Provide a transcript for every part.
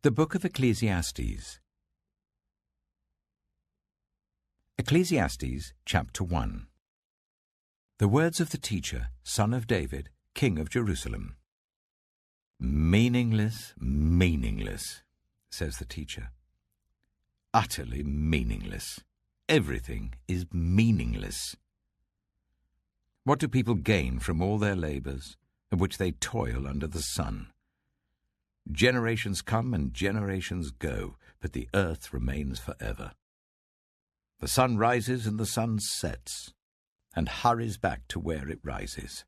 The Book of Ecclesiastes. Ecclesiastes, chapter 1. The words of the teacher, son of David, king of Jerusalem. Meaningless, meaningless, says the teacher. Utterly meaningless. Everything is meaningless. What do people gain from all their labours, of which they toil under the sun? Generations come and generations go, but the earth remains forever. The sun rises and the sun sets, and hurries back to where it rises.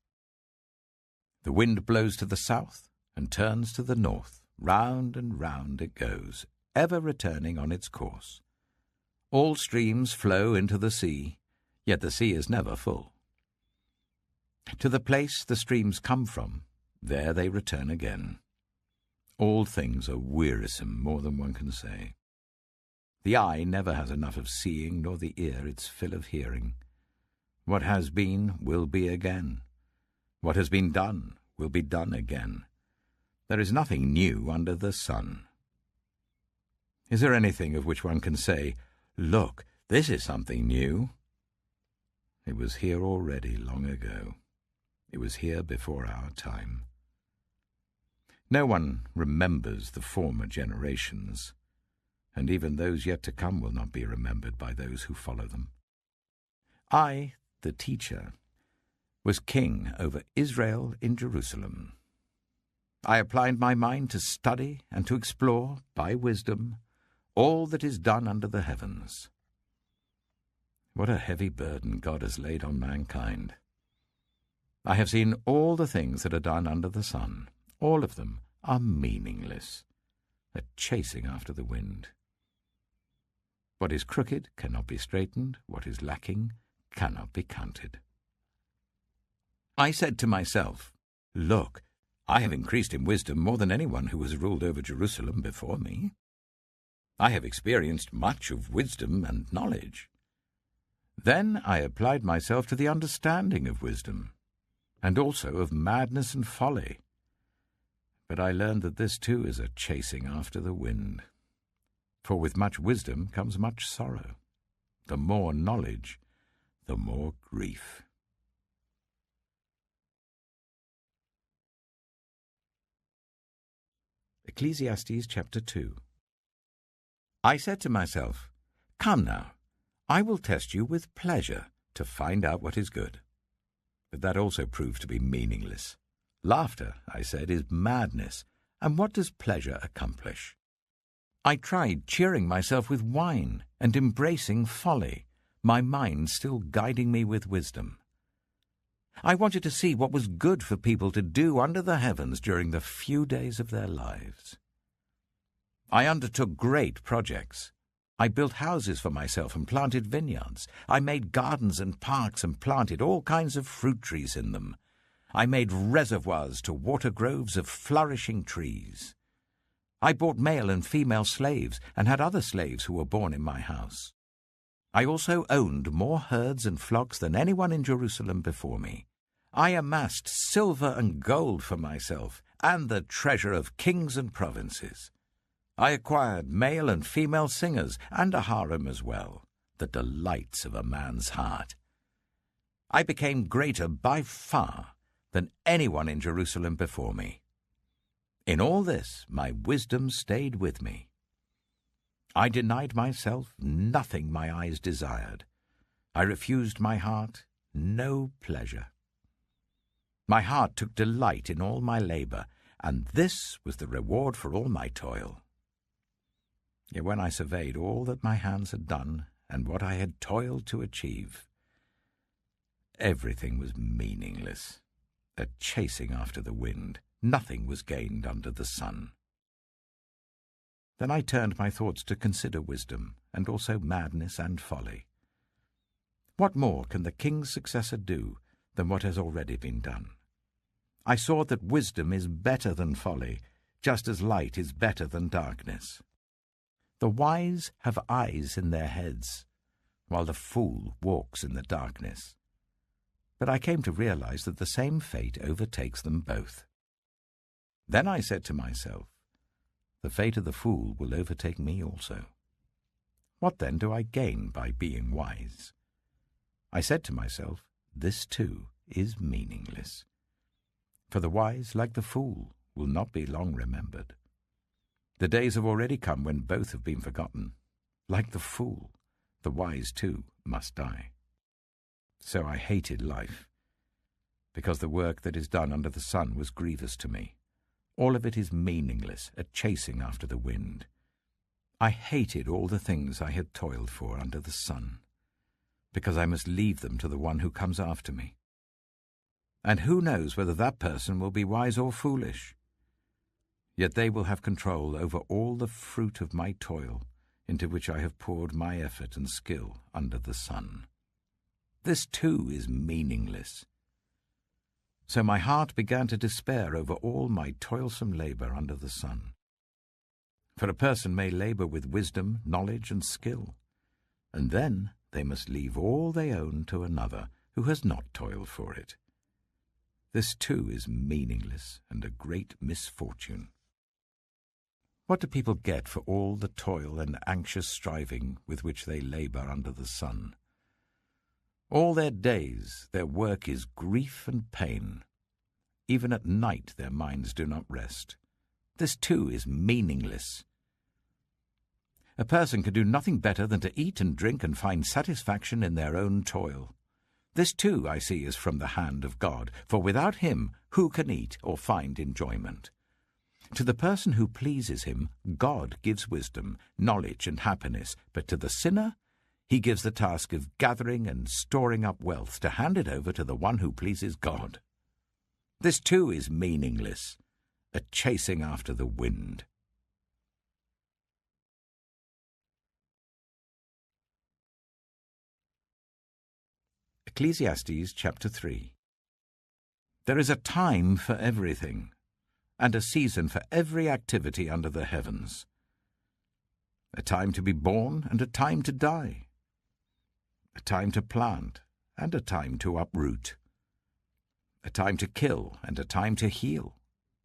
The wind blows to the south and turns to the north. Round and round it goes, ever returning on its course. All streams flow into the sea, yet the sea is never full. To the place the streams come from, there they return again. All things are wearisome, more than one can say. The eye never has enough of seeing, nor the ear its fill of hearing. What has been will be again. What has been done will be done again. There is nothing new under the sun. Is there anything of which one can say, "Look, this is something new"? It was here already long ago. It was here before our time. No one remembers the former generations, and even those yet to come will not be remembered by those who follow them. I, the teacher, was king over Israel in Jerusalem. I applied my mind to study and to explore, by wisdom, all that is done under the heavens. What a heavy burden God has laid on mankind. I have seen all the things that are done under the sun. All of them are meaningless, a chasing after the wind. What is crooked cannot be straightened, what is lacking cannot be counted. I said to myself, "Look, I have increased in wisdom more than anyone who has ruled over Jerusalem before me. I have experienced much of wisdom and knowledge." Then I applied myself to the understanding of wisdom, and also of madness and folly. But I learned that this too is a chasing after the wind. For with much wisdom comes much sorrow. The more knowledge, the more grief. Ecclesiastes chapter 2. I said to myself, "Come now, I will test you with pleasure to find out what is good." But that also proved to be meaningless. Laughter, I said, is madness, and what does pleasure accomplish? I tried cheering myself with wine and embracing folly, my mind still guiding me with wisdom. I wanted to see what was good for people to do under the heavens during the few days of their lives. I undertook great projects. I built houses for myself and planted vineyards. I made gardens and parks and planted all kinds of fruit trees in them. I made reservoirs to water groves of flourishing trees. I bought male and female slaves and had other slaves who were born in my house. I also owned more herds and flocks than anyone in Jerusalem before me. I amassed silver and gold for myself and the treasure of kings and provinces. I acquired male and female singers and a harem as well, the delights of a man's heart. I became greater by far than anyone in Jerusalem before me. In all this, my wisdom stayed with me. I denied myself nothing my eyes desired. I refused my heart no pleasure. My heart took delight in all my labor, and this was the reward for all my toil. Yet when I surveyed all that my hands had done and what I had toiled to achieve, everything was meaningless, a chasing after the wind. Nothing was gained under the sun. Then I turned my thoughts to consider wisdom, and also madness and folly. What more can the king's successor do than what has already been done? I saw that wisdom is better than folly, just as light is better than darkness. The wise have eyes in their heads, while the fool walks in the darkness. But I came to realize that the same fate overtakes them both. Then I said to myself, the fate of the fool will overtake me also. What then do I gain by being wise? I said to myself, this too is meaningless. For the wise, like the fool, will not be long remembered. The days have already come when both have been forgotten. Like the fool, the wise too must die. So I hated life, because the work that is done under the sun was grievous to me. All of it is meaningless, a chasing after the wind. I hated all the things I had toiled for under the sun, because I must leave them to the one who comes after me. And who knows whether that person will be wise or foolish? Yet they will have control over all the fruit of my toil, into which I have poured my effort and skill under the sun. This too is meaningless. So my heart began to despair over all my toilsome labour under the sun. For a person may labour with wisdom, knowledge, and skill, and then they must leave all they own to another who has not toiled for it. This too is meaningless and a great misfortune. What do people get for all the toil and anxious striving with which they labour under the sun? All their days their work is grief and pain. Even at night their minds do not rest. This too is meaningless. A person can do nothing better than to eat and drink and find satisfaction in their own toil. This too, I see, is from the hand of God, for without him who can eat or find enjoyment? To the person who pleases him, God gives wisdom, knowledge, and happiness, but to the sinner, he gives the task of gathering and storing up wealth to hand it over to the one who pleases God. This too is meaningless, a chasing after the wind. Ecclesiastes chapter 3. There is a time for everything, and a season for every activity under the heavens. A time to be born and a time to die. A time to plant and a time to uproot. A time to kill and a time to heal.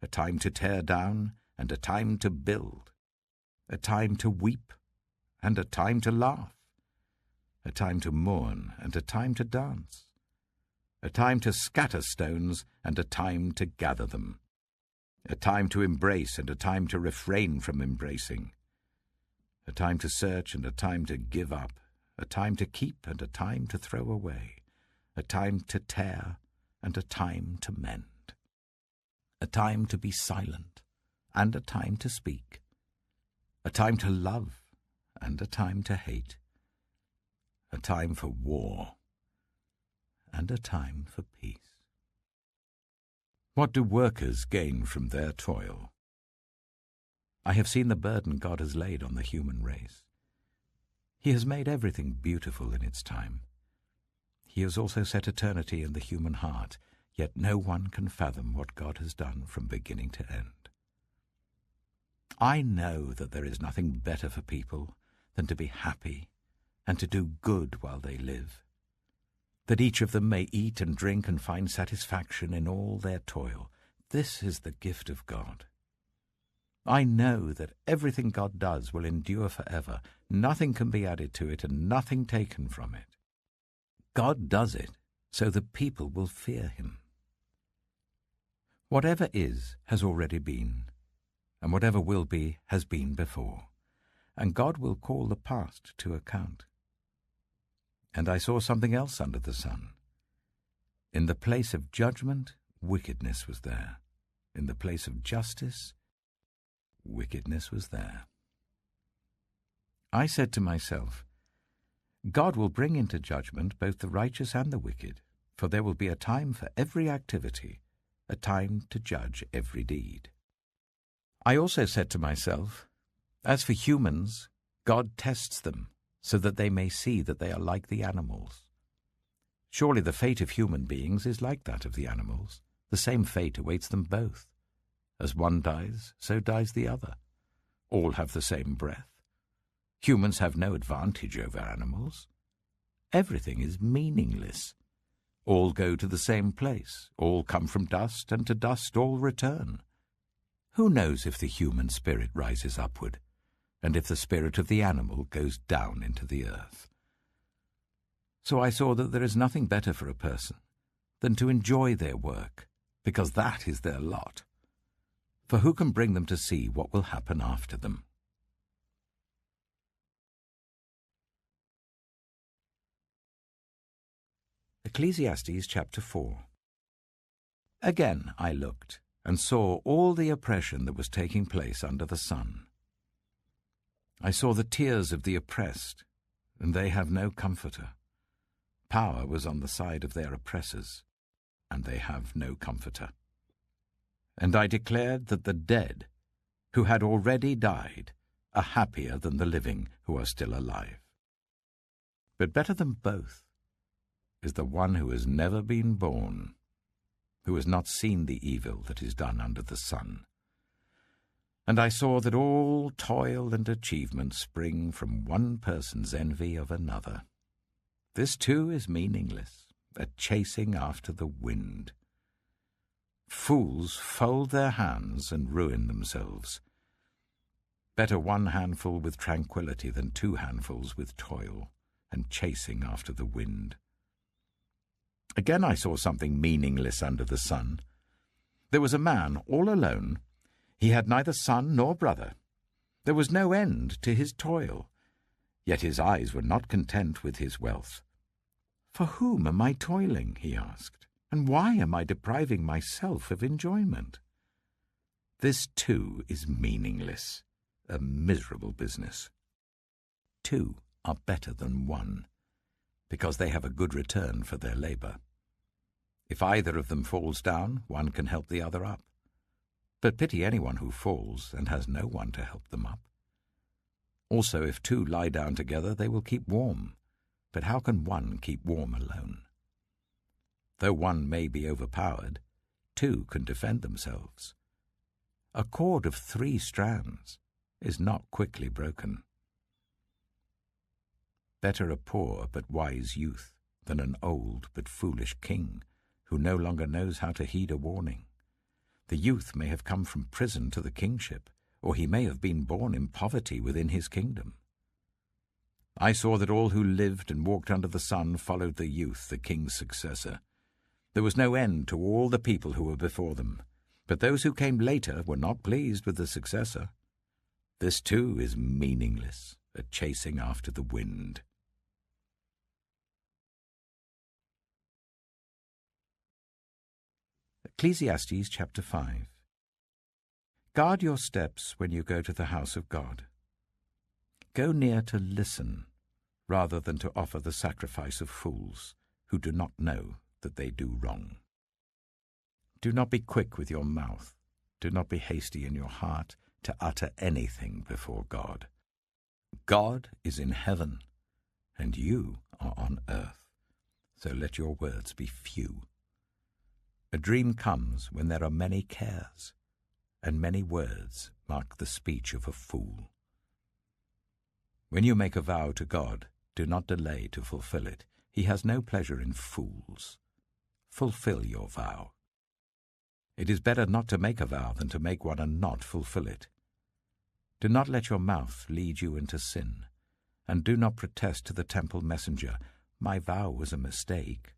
A time to tear down and a time to build. A time to weep and a time to laugh. A time to mourn and a time to dance. A time to scatter stones and a time to gather them. A time to embrace and a time to refrain from embracing. A time to search and a time to give up. A time to keep and a time to throw away. A time to tear and a time to mend. A time to be silent and a time to speak. A time to love and a time to hate. A time for war and a time for peace. What do workers gain from their toil? I have seen the burden God has laid on the human race. He has made everything beautiful in its time. He has also set eternity in the human heart, yet no one can fathom what God has done from beginning to end. I know that there is nothing better for people than to be happy and to do good while they live, that each of them may eat and drink and find satisfaction in all their toil. This is the gift of God. I know that everything God does will endure forever. Nothing can be added to it and nothing taken from it. God does it so that people will fear him. Whatever is has already been, and whatever will be has been before, and God will call the past to account. And I saw something else under the sun. In the place of judgment, wickedness was there. In the place of justice, wickedness was there. I said to myself, God will bring into judgment both the righteous and the wicked, for there will be a time for every activity, a time to judge every deed. I also said to myself, as for humans, God tests them, so that they may see that they are like the animals. Surely the fate of human beings is like that of the animals. The same fate awaits them both. As one dies, so dies the other. All have the same breath. Humans have no advantage over animals. Everything is meaningless. All go to the same place. All come from dust, and to dust all return. Who knows if the human spirit rises upward, and if the spirit of the animal goes down into the earth? So I saw that there is nothing better for a person than to enjoy their work, because that is their lot. For who can bring them to see what will happen after them? Ecclesiastes chapter 4. Again I looked, and saw all the oppression that was taking place under the sun. I saw the tears of the oppressed, and they have no comforter. Power was on the side of their oppressors, and they have no comforter. And I declared that the dead, who had already died, are happier than the living who are still alive. But better than both is the one who has never been born, who has not seen the evil that is done under the sun. And I saw that all toil and achievement spring from one person's envy of another. This too is meaningless, a chasing after the wind. Fools fold their hands and ruin themselves. Better one handful with tranquility than 2 handfuls with toil and chasing after the wind. Again I saw something meaningless under the sun. There was a man all alone. He had neither son nor brother. There was no end to his toil, yet his eyes were not content with his wealth. For whom am I toiling, he asked, and why am I depriving myself of enjoyment? This too is meaningless, a miserable business. 2 are better than 1, because they have a good return for their labor. If either of them falls down, one can help the other up. But pity anyone who falls and has no one to help them up. Also, if 2 lie down together, they will keep warm. But how can one keep warm alone? Though one may be overpowered, 2 can defend themselves. A cord of 3 strands is not quickly broken. Better a poor but wise youth than an old but foolish king who no longer knows how to heed a warning. The youth may have come from prison to the kingship, or he may have been born in poverty within his kingdom. I saw that all who lived and walked under the sun followed the youth, the king's successor. There was no end to all the people who were before them, but those who came later were not pleased with the successor. This too is meaningless, a chasing after the wind. Ecclesiastes chapter 5. Guard your steps when you go to the house of God. Go near to listen, rather than to offer the sacrifice of fools, who do not know that they do wrong. Do not be quick with your mouth. Do not be hasty in your heart to utter anything before God. God is in heaven, and you are on earth, so let your words be few. A dream comes when there are many cares, and many words mark the speech of a fool. When you make a vow to God, do not delay to fulfill it. He has no pleasure in fools. Fulfill your vow. It is better not to make a vow than to make one and not fulfill it. Do not let your mouth lead you into sin, and do not protest to the temple messenger, "My vow was a mistake."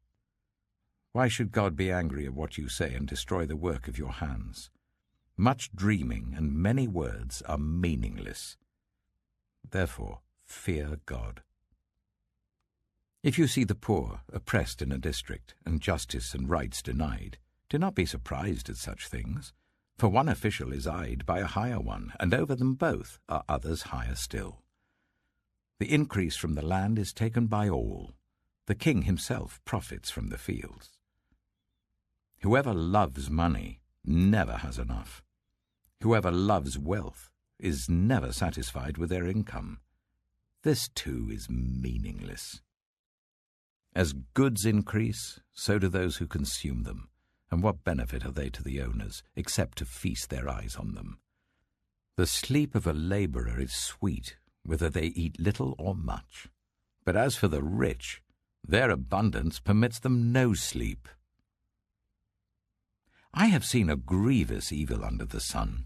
Why should God be angry at what you say and destroy the work of your hands? Much dreaming and many words are meaningless. Therefore, fear God. If you see the poor oppressed in a district and justice and rights denied, do not be surprised at such things, for one official is eyed by a higher one, and over them both are others higher still. The increase from the land is taken by all. The king himself profits from the fields. Whoever loves money never has enough. Whoever loves wealth is never satisfied with their income. This too is meaningless. As goods increase, so do those who consume them, and what benefit are they to the owners, except to feast their eyes on them? The sleep of a laborer is sweet, whether they eat little or much. But as for the rich, their abundance permits them no sleep. I have seen a grievous evil under the sun,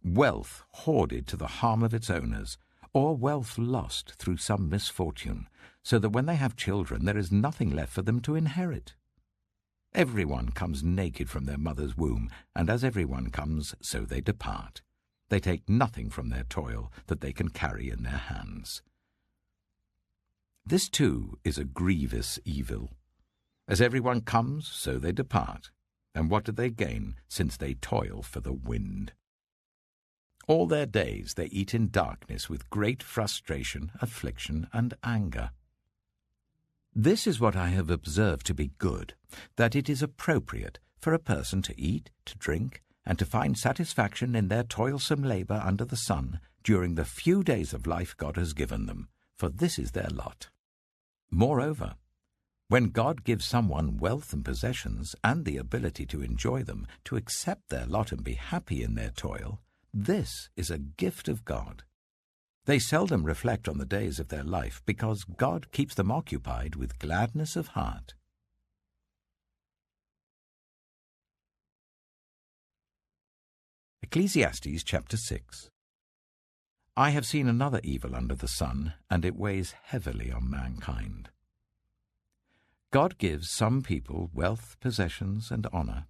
wealth hoarded to the harm of its owners, or wealth lost through some misfortune, so that when they have children there is nothing left for them to inherit. Everyone comes naked from their mother's womb, and as everyone comes, so they depart. They take nothing from their toil that they can carry in their hands. This too is a grievous evil. As everyone comes, so they depart. And what do they gain, since they toil for the wind? All their days they eat in darkness with great frustration, affliction, and anger. This is what I have observed to be good, that it is appropriate for a person to eat, to drink, and to find satisfaction in their toilsome labour under the sun during the few days of life God has given them, for this is their lot. Moreover, when God gives someone wealth and possessions and the ability to enjoy them, to accept their lot and be happy in their toil, this is a gift of God. They seldom reflect on the days of their life because God keeps them occupied with gladness of heart. Ecclesiastes chapter 6. I have seen another evil under the sun, and it weighs heavily on mankind. God gives some people wealth, possessions, and honor,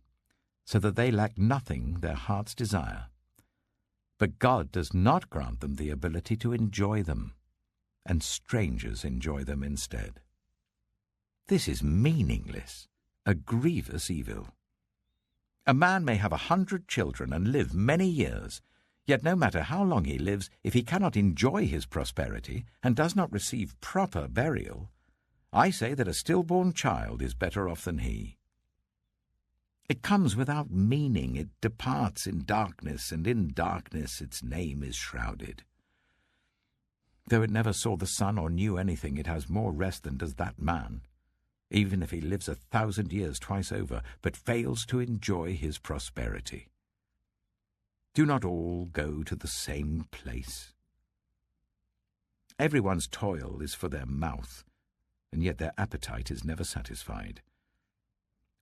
so that they lack nothing their hearts desire. But God does not grant them the ability to enjoy them, and strangers enjoy them instead. This is meaningless, a grievous evil. A man may have 100 children and live many years, yet no matter how long he lives, if he cannot enjoy his prosperity and does not receive proper burial, I say that a stillborn child is better off than he. It comes without meaning, it departs in darkness, and in darkness its name is shrouded. Though it never saw the sun or knew anything, it has more rest than does that man, even if he lives 1,000 years twice over, but fails to enjoy his prosperity. Do not all go to the same place? Everyone's toil is for their mouth, and yet their appetite is never satisfied.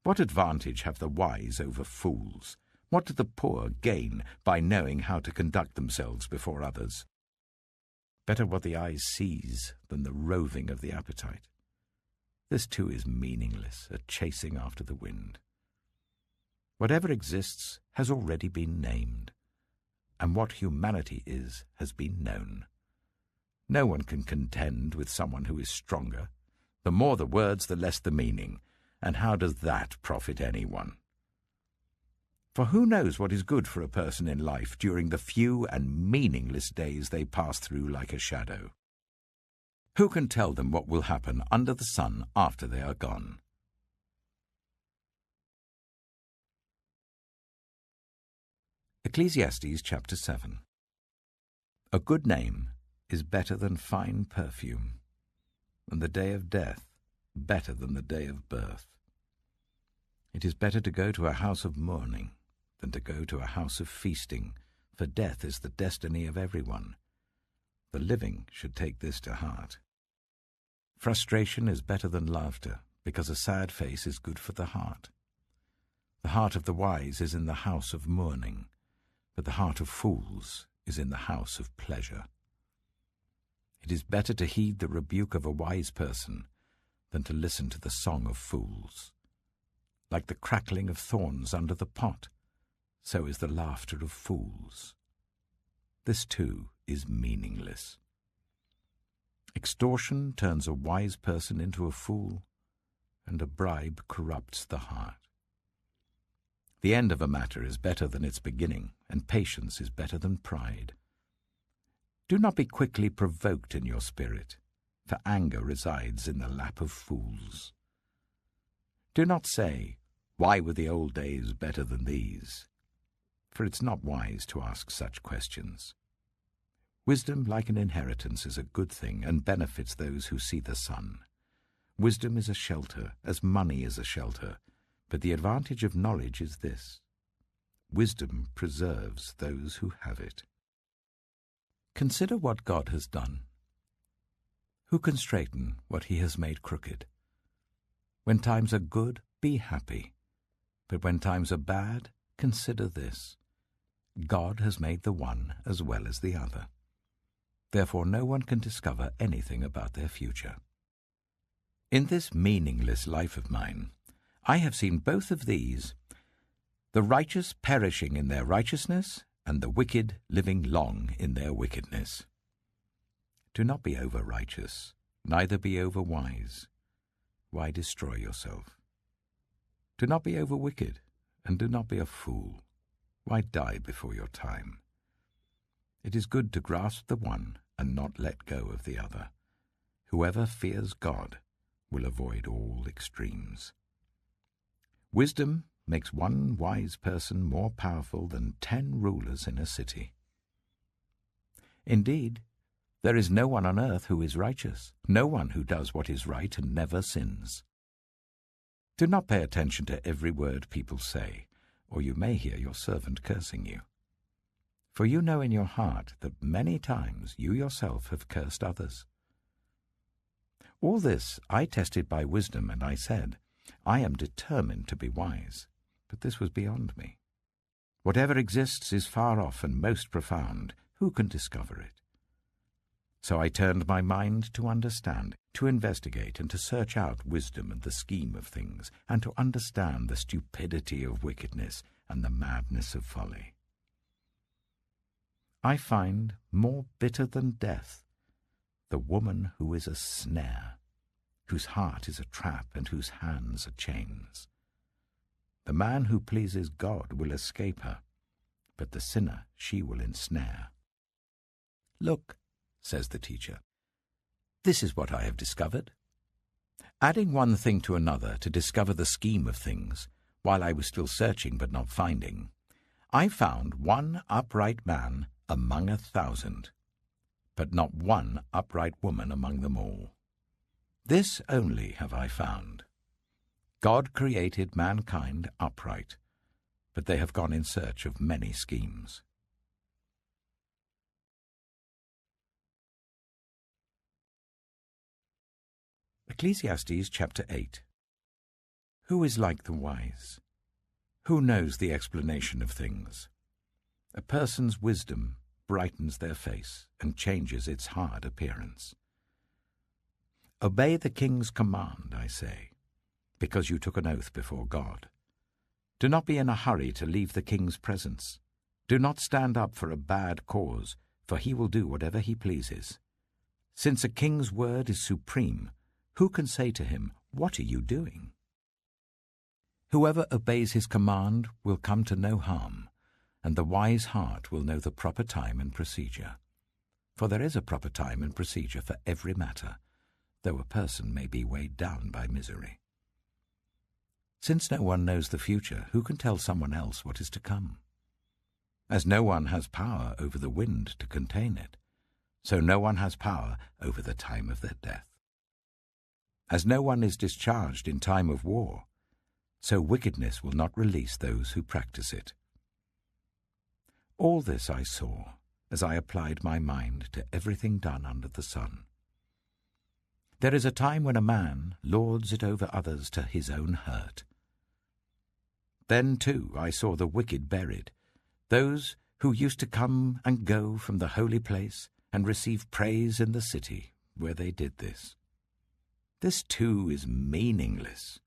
What advantage have the wise over fools? What do the poor gain by knowing how to conduct themselves before others? Better what the eye sees than the roving of the appetite. This too is meaningless, a chasing after the wind. Whatever exists has already been named, and what humanity is has been known. No one can contend with someone who is stronger. The more the words, the less the meaning. And how does that profit anyone? For who knows what is good for a person in life during the few and meaningless days they pass through like a shadow? Who can tell them what will happen under the sun after they are gone? Ecclesiastes chapter 7. A good name is better than fine perfume, and the day of death better than the day of birth. It is better to go to a house of mourning than to go to a house of feasting, for death is the destiny of everyone. The living should take this to heart. Frustration is better than laughter, because a sad face is good for the heart. The heart of the wise is in the house of mourning, but the heart of fools is in the house of pleasure. It is better to heed the rebuke of a wise person than to listen to the song of fools. Like the crackling of thorns under the pot, so is the laughter of fools. This too is meaningless. Extortion turns a wise person into a fool, and a bribe corrupts the heart. The end of a matter is better than its beginning, and patience is better than pride. Do not be quickly provoked in your spirit, for anger resides in the lap of fools. Do not say, "Why were the old days better than these?" For it's not wise to ask such questions. Wisdom, like an inheritance, is a good thing and benefits those who see the sun. Wisdom is a shelter, as money is a shelter, but the advantage of knowledge is this: wisdom preserves those who have it. Consider what God has done. Who can straighten what he has made crooked? When times are good, be happy. But when times are bad, consider this: God has made the one as well as the other. Therefore no one can discover anything about their future. In this meaningless life of mine, I have seen both of these, the righteous perishing in their righteousness, and the wicked living long in their wickedness. Do not be over-righteous, neither be over-wise. Why destroy yourself? Do not be over-wicked, and do not be a fool. Why die before your time? It is good to grasp the one and not let go of the other. Whoever fears God will avoid all extremes. Wisdom makes one wise person more powerful than 10 rulers in a city. Indeed, there is no one on earth who is righteous, no one who does what is right and never sins. Do not pay attention to every word people say, or you may hear your servant cursing you. For you know in your heart that many times you yourself have cursed others. All this I tested by wisdom, and I said, I am determined to be wise. But this was beyond me. Whatever exists is far off and most profound. Who can discover it? So I turned my mind to understand, to investigate, and to search out wisdom and the scheme of things, and to understand the stupidity of wickedness and the madness of folly. I find more bitter than death the woman who is a snare, whose heart is a trap and whose hands are chains. The man who pleases God will escape her, but the sinner she will ensnare. Look, says the teacher, this is what I have discovered. Adding one thing to another to discover the scheme of things, while I was still searching but not finding, I found one upright man among 1,000, but not one upright woman among them all. This only have I found. God created mankind upright, but they have gone in search of many schemes. Ecclesiastes chapter 8. Who is like the wise? Who knows the explanation of things? A person's wisdom brightens their face and changes its hard appearance. Obey the king's command, I say, because you took an oath before God. Do not be in a hurry to leave the king's presence. Do not stand up for a bad cause, for he will do whatever he pleases. Since a king's word is supreme, who can say to him, "What are you doing?" Whoever obeys his command will come to no harm, and the wise heart will know the proper time and procedure. For there is a proper time and procedure for every matter, though a person may be weighed down by misery. Since no one knows the future, who can tell someone else what is to come? As no one has power over the wind to contain it, so no one has power over the time of their death. As no one is discharged in time of war, so wickedness will not release those who practice it. All this I saw as I applied my mind to everything done under the sun. There is a time when a man lords it over others to his own hurt. Then, too, I saw the wicked buried, those who used to come and go from the holy place and receive praise in the city where they did this. This, too, is meaningless.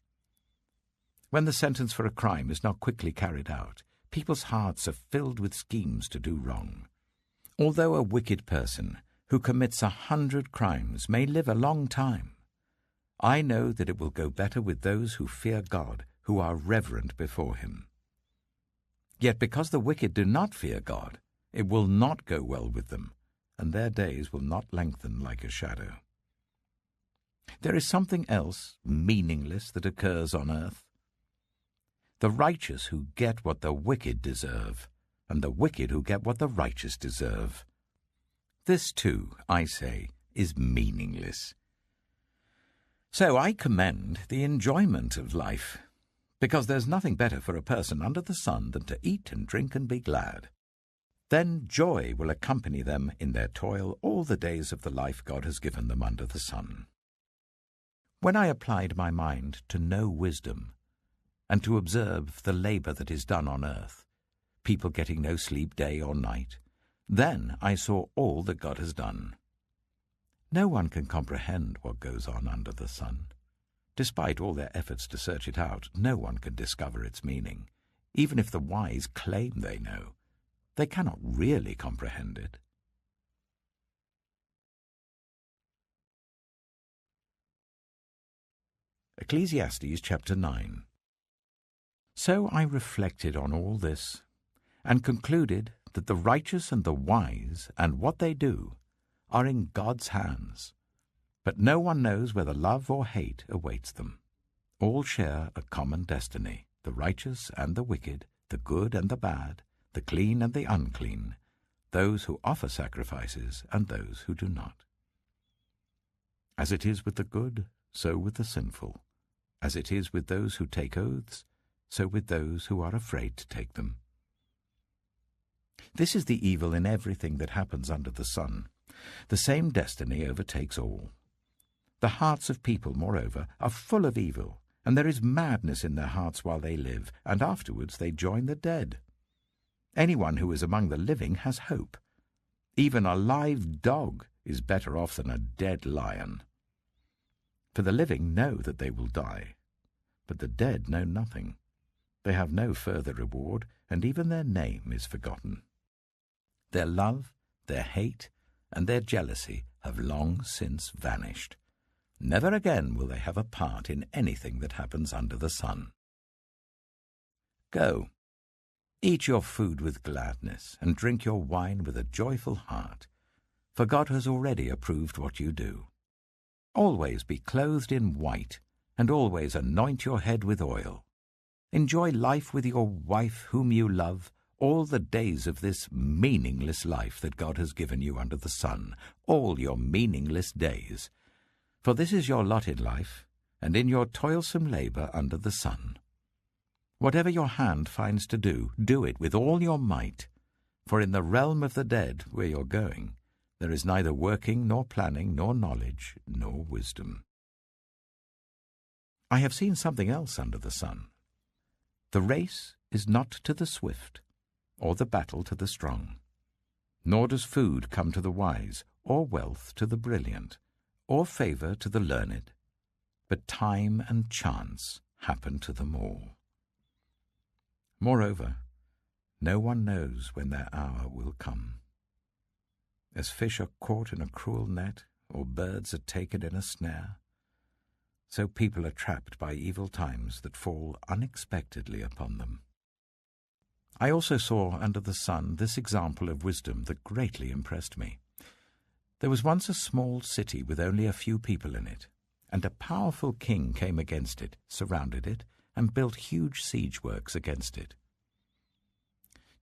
When the sentence for a crime is not quickly carried out, people's hearts are filled with schemes to do wrong. Although a wicked person who commits 100 crimes may live a long time, I know that it will go better with those who fear God, who are reverent before him. Yet because the wicked do not fear God, it will not go well with them, and their days will not lengthen like a shadow. There is something else meaningless that occurs on earth. The righteous who get what the wicked deserve, and the wicked who get what the righteous deserve. This, too, I say, is meaningless. So I commend the enjoyment of life, because there's nothing better for a person under the sun than to eat and drink and be glad. Then joy will accompany them in their toil all the days of the life God has given them under the sun. When I applied my mind to know wisdom, and to observe the labor that is done on earth, people getting no sleep day or night. Then I saw all that God has done. No one can comprehend what goes on under the sun. Despite all their efforts to search it out, no one can discover its meaning. Even if the wise claim they know, they cannot really comprehend it. Ecclesiastes chapter 9. So I reflected on all this, and concluded that the righteous and the wise and what they do are in God's hands, but no one knows whether love or hate awaits them. All share a common destiny, the righteous and the wicked, the good and the bad, the clean and the unclean, those who offer sacrifices and those who do not. As it is with the good, so with the sinful. As it is with those who take oaths, so with those who are afraid to take them. This is the evil in everything that happens under the sun. The same destiny overtakes all. The hearts of people, moreover, are full of evil, and there is madness in their hearts while they live, and afterwards they join the dead. Anyone who is among the living has hope. Even a live dog is better off than a dead lion. For the living know that they will die, but the dead know nothing. They have no further reward, and even their name is forgotten. Their love, their hate, and their jealousy have long since vanished. Never again will they have a part in anything that happens under the sun. Go, eat your food with gladness, and drink your wine with a joyful heart, for God has already approved what you do. Always be clothed in white, and always anoint your head with oil. Enjoy life with your wife whom you love, all the days of this meaningless life that God has given you under the sun, all your meaningless days. For this is your lot in life, and in your toilsome labor under the sun. Whatever your hand finds to do, do it with all your might, for in the realm of the dead, where you're going, there is neither working, nor planning, nor knowledge, nor wisdom. I have seen something else under the sun. The race is not to the swift, or the battle to the strong, nor does food come to the wise, or wealth to the brilliant, or favor to the learned, but time and chance happen to them all. Moreover, no one knows when their hour will come. As fish are caught in a cruel net, or birds are taken in a snare, so people are trapped by evil times that fall unexpectedly upon them. I also saw under the sun this example of wisdom that greatly impressed me. There was once a small city with only a few people in it, and a powerful king came against it, surrounded it, and built huge siege works against it.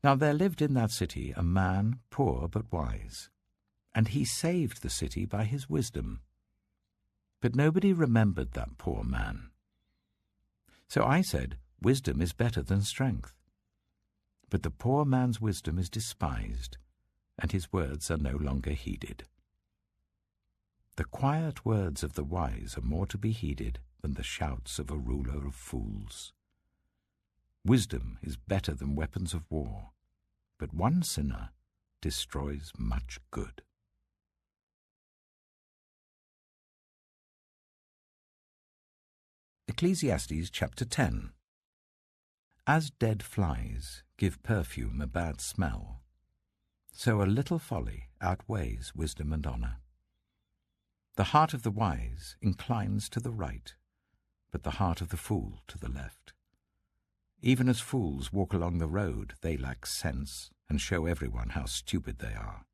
Now there lived in that city a man, poor but wise, and he saved the city by his wisdom. But nobody remembered that poor man. So I said, wisdom is better than strength. But the poor man's wisdom is despised, and his words are no longer heeded. The quiet words of the wise are more to be heeded than the shouts of a ruler of fools. Wisdom is better than weapons of war, but one sinner destroys much good. Ecclesiastes chapter 10. As dead flies give perfume a bad smell, so a little folly outweighs wisdom and honor. The heart of the wise inclines to the right, but the heart of the fool to the left. Even as fools walk along the road, they lack sense and show everyone how stupid they are.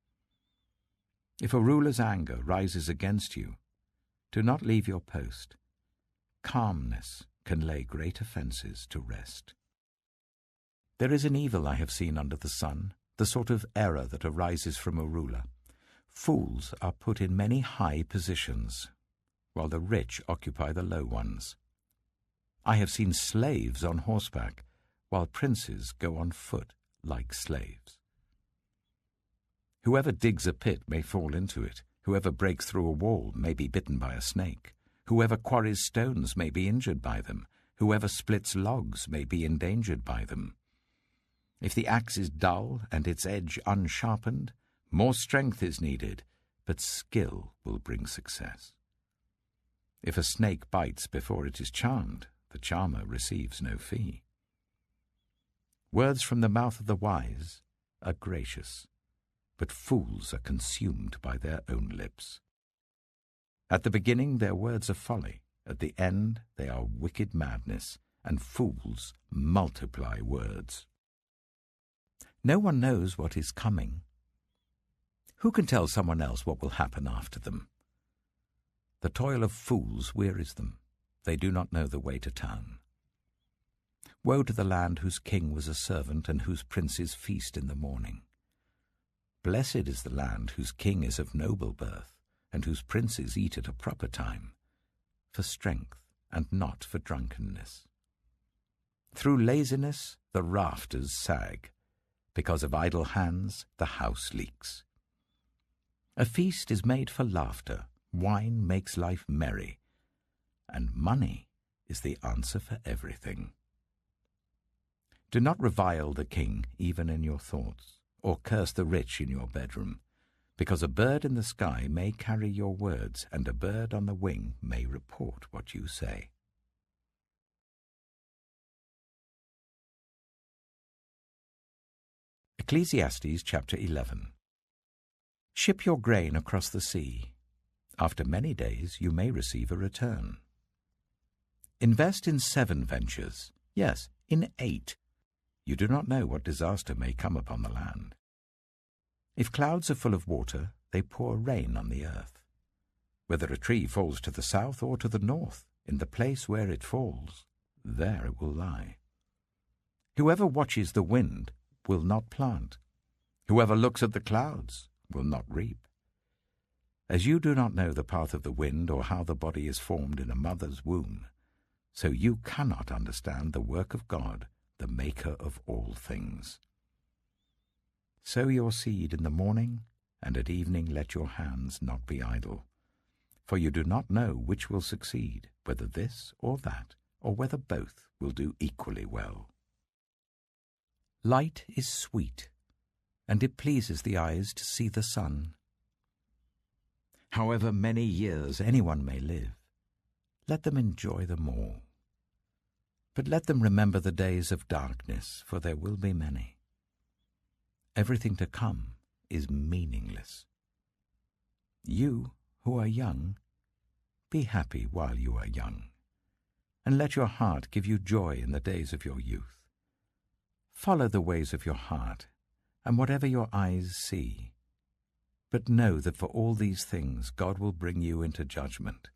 If a ruler's anger rises against you, do not leave your post. Calmness can lay great offenses to rest. There is an evil I have seen under the sun, the sort of error that arises from a ruler. Fools are put in many high positions, while the rich occupy the low ones. I have seen slaves on horseback, while princes go on foot like slaves. Whoever digs a pit may fall into it. Whoever breaks through a wall may be bitten by a snake. Whoever quarries stones may be injured by them. Whoever splits logs may be endangered by them. If the axe is dull and its edge unsharpened, more strength is needed, but skill will bring success. If a snake bites before it is charmed, the charmer receives no fee. Words from the mouth of the wise are gracious, but fools are consumed by their own lips. At the beginning their words are folly, at the end they are wicked madness, and fools multiply words. No one knows what is coming. Who can tell someone else what will happen after them? The toil of fools wearies them. They do not know the way to town. Woe to the land whose king was a servant and whose princes feast in the morning. Blessed is the land whose king is of noble birth, and whose princes eat at a proper time, for strength and not for drunkenness. Through laziness the rafters sag. Because of idle hands the house leaks. A feast is made for laughter, wine makes life merry, and money is the answer for everything. Do not revile the king even in your thoughts, or curse the rich in your bedroom, because a bird in the sky may carry your words, and a bird on the wing may report what you say. Ecclesiastes chapter 11. Ship your grain across the sea. After many days you may receive a return. Invest in 7 ventures, yes, in 8. You do not know what disaster may come upon the land. If clouds are full of water, they pour rain on the earth. Whether a tree falls to the south or to the north, in the place where it falls, there it will lie. Whoever watches the wind will not plant. Whoever looks at the clouds will not reap. As you do not know the path of the wind or how the body is formed in a mother's womb, so you cannot understand the work of God, the maker of all things. Sow your seed in the morning, and at evening let your hands not be idle. For you do not know which will succeed, whether this or that, or whether both will do equally well. Light is sweet, and it pleases the eyes to see the sun. However many years anyone may live, let them enjoy them all. But let them remember the days of darkness, for there will be many. Everything to come is meaningless. You who are young, be happy while you are young, and let your heart give you joy in the days of your youth. Follow the ways of your heart, and whatever your eyes see. But know that for all these things God will bring you into judgment.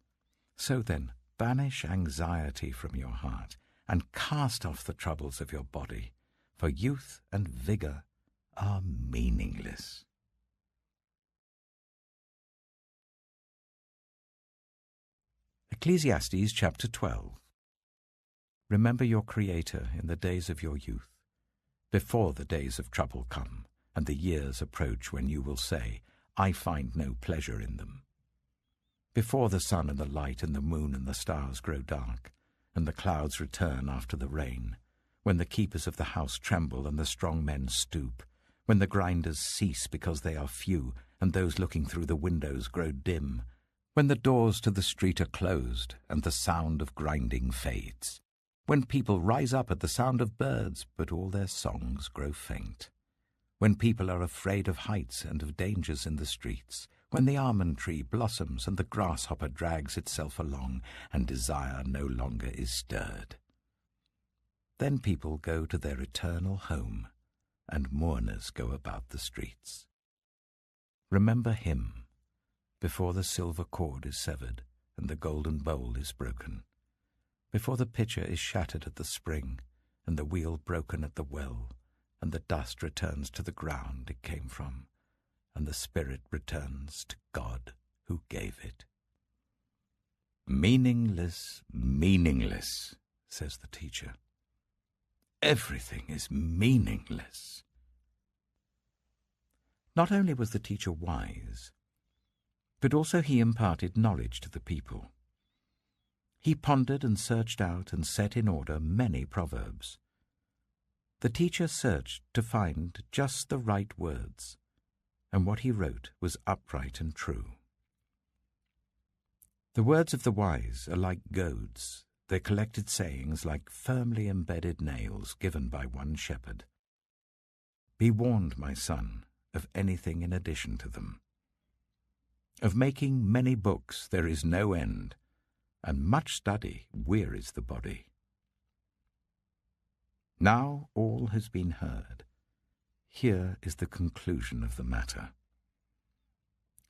So then, banish anxiety from your heart, and cast off the troubles of your body, for youth and vigor are meaningless. Ecclesiastes chapter 12. Remember your Creator in the days of your youth, before the days of trouble come, and the years approach when you will say, I find no pleasure in them. Before the sun and the light and the moon and the stars grow dark, and the clouds return after the rain, when the keepers of the house tremble and the strong men stoop, when the grinders cease because they are few, and those looking through the windows grow dim, when the doors to the street are closed, and the sound of grinding fades, when people rise up at the sound of birds, but all their songs grow faint, when people are afraid of heights and of dangers in the streets, when the almond tree blossoms and the grasshopper drags itself along, and desire no longer is stirred. Then people go to their eternal home, and mourners go about the streets. Remember him, before the silver cord is severed, and the golden bowl is broken, before the pitcher is shattered at the spring, and the wheel broken at the well, and the dust returns to the ground it came from, and the spirit returns to God who gave it. Meaningless, meaningless, says the teacher. Everything is meaningless. Not only was the teacher wise, but also he imparted knowledge to the people. He pondered and searched out and set in order many proverbs. The teacher searched to find just the right words, and what he wrote was upright and true. The words of the wise are like goads, their collected sayings like firmly embedded nails given by one shepherd. Be warned, my son, of anything in addition to them. Of making many books there is no end, and much study wearies the body. Now all has been heard. Here is the conclusion of the matter.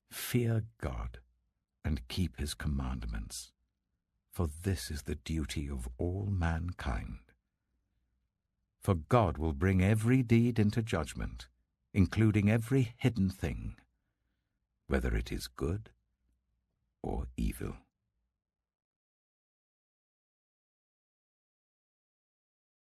Fear God and keep his commandments, for this is the duty of all mankind. For God will bring every deed into judgment, including every hidden thing, whether it is good or evil.